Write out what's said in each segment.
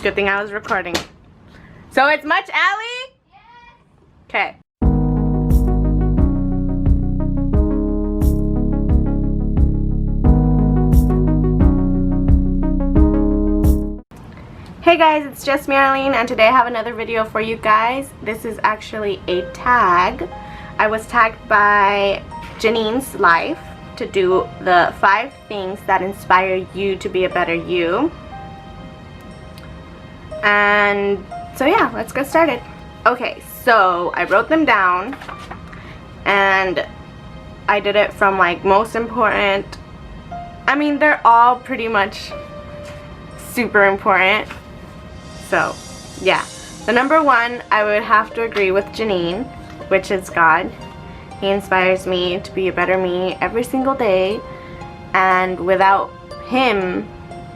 Good thing I was recording. So it's MUCHALLIE? Yes. Okay. Hey guys, it's just me, Arlene, and today I have another video for you guys. This is actually a tag. I was tagged by GENINE'S Life to do the 5 things that inspire you to be a better you. And so yeah, let's get started. Okay, so I wrote them down and I did it from like most important. I mean, they're all pretty much super important. So yeah, the number 1, I would have to agree with Janine, which is God. He inspires me to be a better me every single day, and without him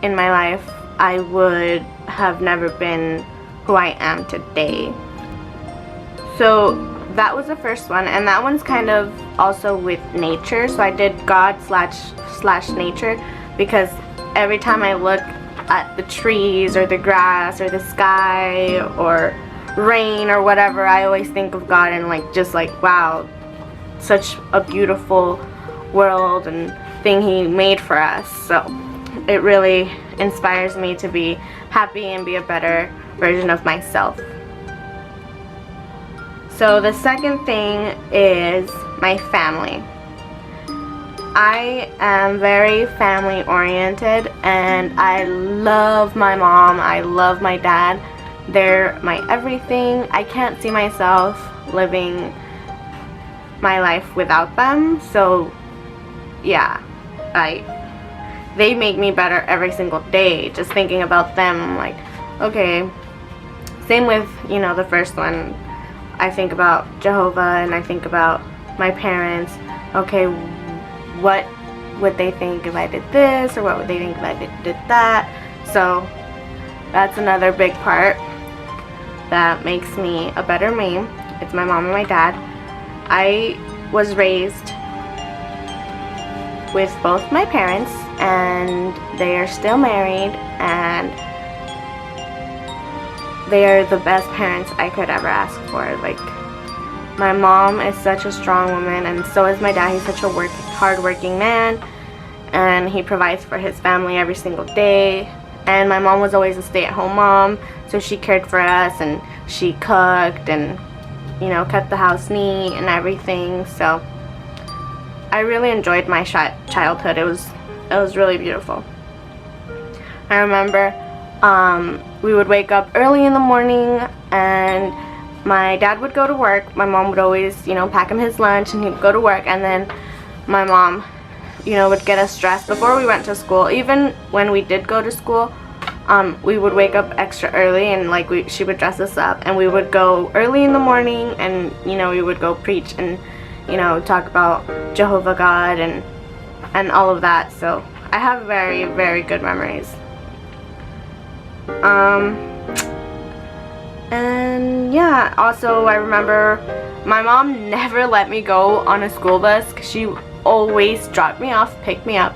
in my life, I would have never been who I am today. So that was the first one, and that one's kind of also with nature. So I did God slash nature, because every time I look at the trees or the grass or the sky or rain or whatever, I always think of God and like just like, wow, such a beautiful world and thing he made for us. So it really inspires me to be happy and be a better version of myself. So the second thing is my family. I am very family oriented, and I love my mom, I love my dad. They're my everything. I can't see myself living my life without them. So yeah, they make me better every single day. Just thinking about them, I'm like, okay. Same with, you know, the first one. I think about Jehovah and I think about my parents. Okay, what would they think if I did this, or what would they think if I did that? So that's another big part that makes me a better me. It's my mom and my dad. I was raised with both my parents, and they are still married, and they are the best parents I could ever ask for. Like, my mom is such a strong woman, and so is my dad. He's such a hard-working man, and he provides for his family every single day. And my mom was always a stay-at-home mom, so she cared for us, and she cooked and, you know, kept the house neat and everything. So I really enjoyed my childhood. It was really beautiful. I remember we would wake up early in the morning, and my dad would go to work. My mom would always, you know, pack him his lunch, and he'd go to work. And then my mom, you know, would get us dressed before we went to school. Even when we did go to school, we would wake up extra early, and like she would dress us up, and we would go early in the morning, and you know, we would go preach and, you know, talk about Jehovah God and all of that. So I have very, very good memories. And yeah, also I remember my mom never let me go on a school bus, because she always dropped me off, picked me up.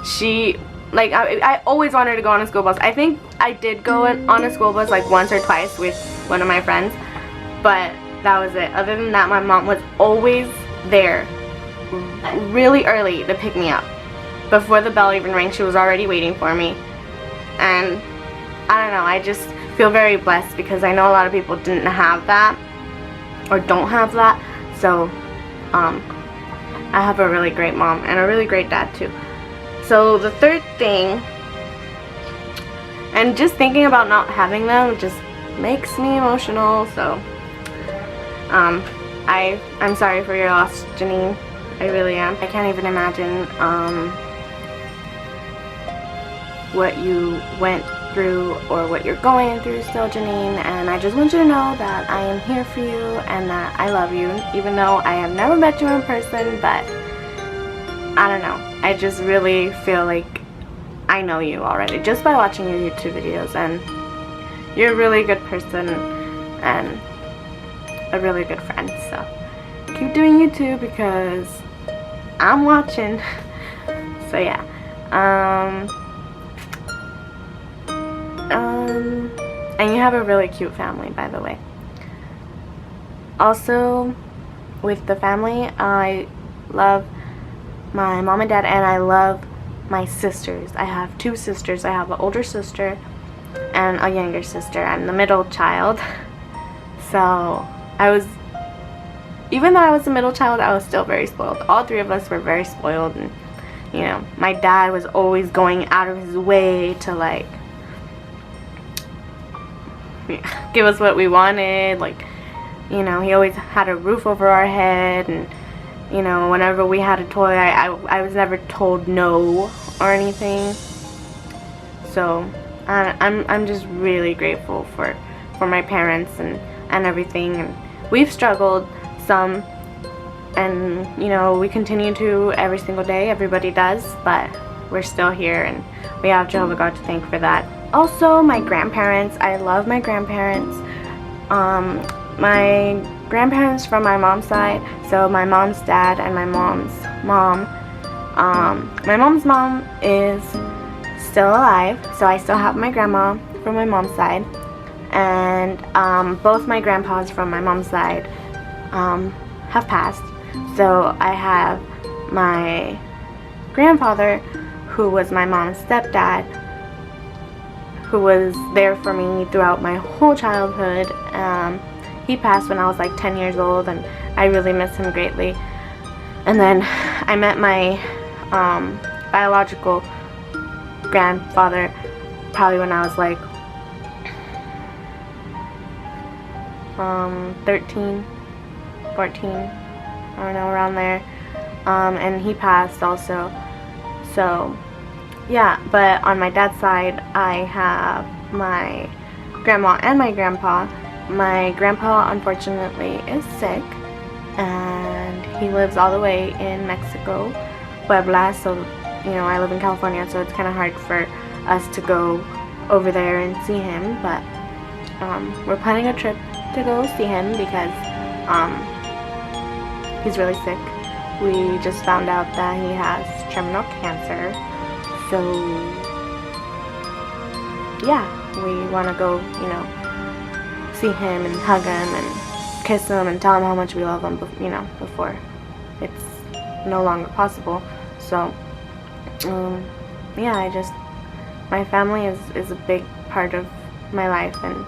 She, like, I always wanted to go on a school bus. I think I did go on a school bus like once or twice with one of my friends, but that was it. Other than that, my mom was always there really early to pick me up. Before the bell even rang, she was already waiting for me. And I don't know, I just feel very blessed, because I know a lot of people didn't have that or don't have that. So I have a really great mom and a really great dad too. So the third thing, and just thinking about not having them just makes me emotional. So I'm sorry for your loss, Janine. I really am. I can't even imagine what you went through or what you're going through still, Janine, and I just want you to know that I am here for you and that I love you, even though I have never met you in person. But I don't know, I just really feel like I know you already just by watching your YouTube videos, and you're a really good person and a really good friend. So keep doing YouTube, because I'm watching. So yeah, And you have a really cute family, by the way. Also, with the family, I love my mom and dad, and I love my sisters. I have 2 sisters. I have an older sister and a younger sister. I'm the middle child. So even though I was the middle child, I was still very spoiled. All 3 of us were very spoiled, and you know, my dad was always going out of his way to like give us what we wanted. Like, you know, he always had a roof over our head, and you know, whenever we had a toy, I was never told no or anything. So I'm just really grateful for my parents and everything. And we've struggled some, and you know, we continue to every single day. Everybody does, but we're still here, and we have Jehovah God to thank for that. Also, my grandparents. I love my grandparents. My grandparents from my mom's side, so my mom's dad and my mom's mom. My mom's mom is still alive, so I still have my grandma from my mom's side, and both my grandpas from my mom's side have passed. So I have my grandfather, who was my mom's stepdad, who was there for me throughout my whole childhood. He passed when I was like 10 years old, and I really miss him greatly. And then I met my biological grandfather probably when I was like 13, 14, I don't know, around there. And he passed also. So yeah, but on my dad's side, I have my grandma and my grandpa. My grandpa unfortunately is sick, and he lives all the way in Mexico, Puebla, so you know, I live in California, so it's kind of hard for us to go over there and see him. But we're planning a trip to go see him because he's really sick. We just found out that he has terminal cancer, so yeah, we want to go, you know, see him and hug him and kiss him and tell him how much we love him, you know, before it's no longer possible. So yeah, my family is a big part of my life, and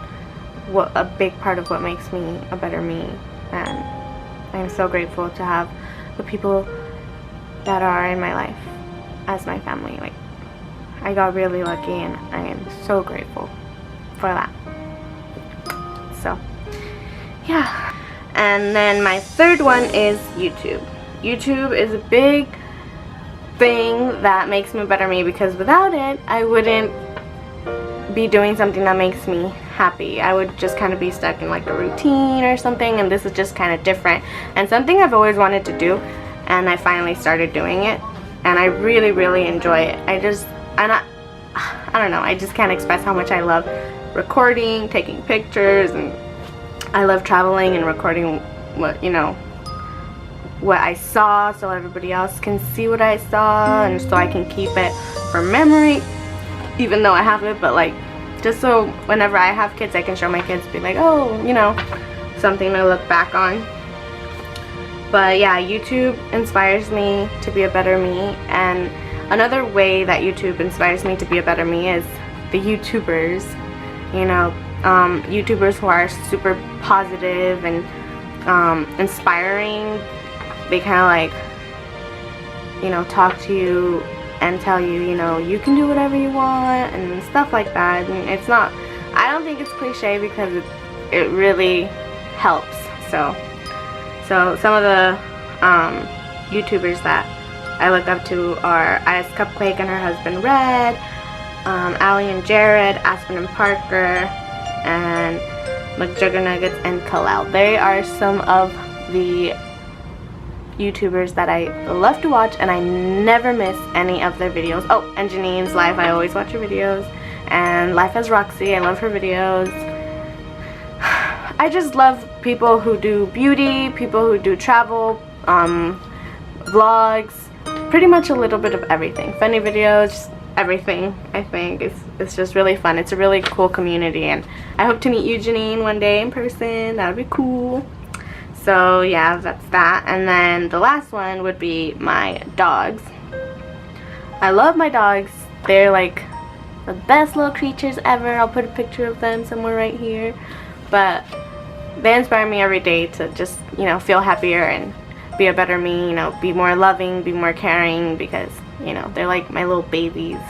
a big part of what makes me a better me. And I'm so grateful to have the people that are in my life as my family. Like, I got really lucky, and I am so grateful for that. So yeah. And then my third one is YouTube. YouTube is a big thing that makes me a better me, because without it, I wouldn't be doing something that makes me happy. I would just kind of be stuck in like a routine or something, and this is just kind of different and something I've always wanted to do, and I finally started doing it, and I really, really enjoy it. I don't know, I just can't express how much I love recording, taking pictures, and I love traveling and recording what, you know, what I saw, so everybody else can see what I saw, and so I can keep it for memory, even though I have it, but like, just so whenever I have kids, I can show my kids, be like, oh, you know, something to look back on. But yeah, YouTube inspires me to be a better me, and another way that YouTube inspires me to be a better me is the YouTubers, you know, YouTubers who are super positive and inspiring. They kind of like, you know, talk to you and tell you, you know, you can do whatever you want and stuff like that. And it's not, I don't think it's cliche, because it really helps. So some of the YouTubers that I look up to are Ice Cupcake and her husband Red, Allie and Jared, Aspen and Parker, and McJuggernuggets and Kalel. They are some of the YouTubers that I love to watch, and I never miss any of their videos. Oh, and GENINE'S Life, I always watch her videos. And LIFEASROXXY, I love her videos. I just love people who do beauty, people who do travel, vlogs, pretty much a little bit of everything. Funny videos, everything. I think it's just really fun. It's a really cool community, and I hope to meet you, Janine, one day in person. That would be cool. So yeah, that's that. And then the last one would be my dogs. I love my dogs. They're like the best little creatures ever. I'll put a picture of them somewhere right here. But they inspire me every day to just, you know, feel happier and be a better me, you know, be more loving, be more caring, because, you know, they're like my little babies.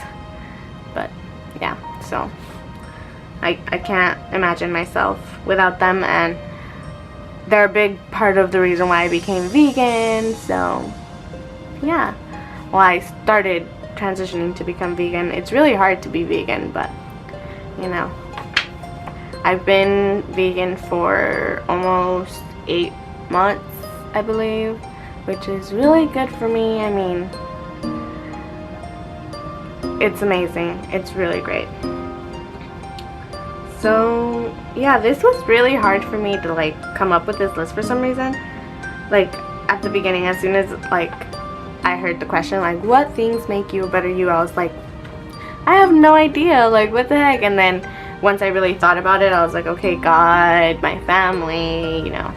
But yeah, so I can't imagine myself without them, and they're a big part of the reason why I became vegan. So yeah, well, I started transitioning to become vegan. It's really hard to be vegan, but you know, I've been vegan for almost 8 months, I believe, which is really good for me. I mean, it's amazing. It's really great. So yeah, this was really hard for me to like come up with this list for some reason. Like at the beginning, as soon as like I heard the question, like, what things make you a better you, I was like, I have no idea, like, what the heck. And then once I really thought about it, I was like, okay, God, my family, you know,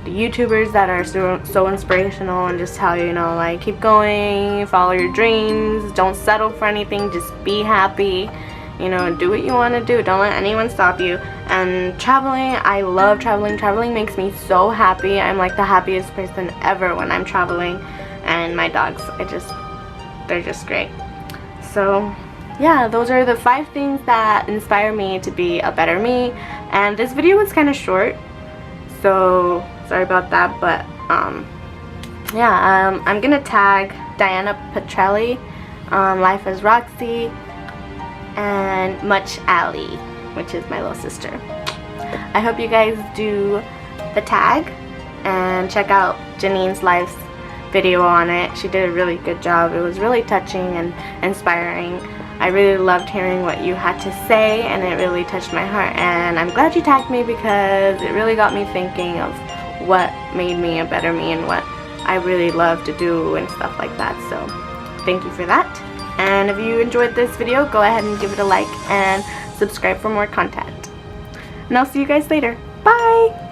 the YouTubers that are so inspirational and just tell you, you know, like, keep going, follow your dreams, don't settle for anything, just be happy, you know, do what you want to do, don't let anyone stop you. And traveling, I love traveling. Traveling makes me so happy. I'm like the happiest person ever when I'm traveling. And my dogs, they're just great. So yeah, those are the 5 things that inspire me to be a better me. And this video was kind of short, so sorry about that. But yeah, I'm gonna tag DEANA, PETRELLI, LIFEASROXXY, and MUCHALLIE, which is my little sister. I hope you guys do the tag and check out Janine's Life's video on it. She did a really good job. It was really touching and inspiring. I really loved hearing what you had to say, and it really touched my heart. And I'm glad you tagged me, because it really got me thinking of what made me a better me and what I really love to do and stuff like that. So thank you for that. And if you enjoyed this video, go ahead and give it a like and subscribe for more content. And I'll see you guys later. Bye!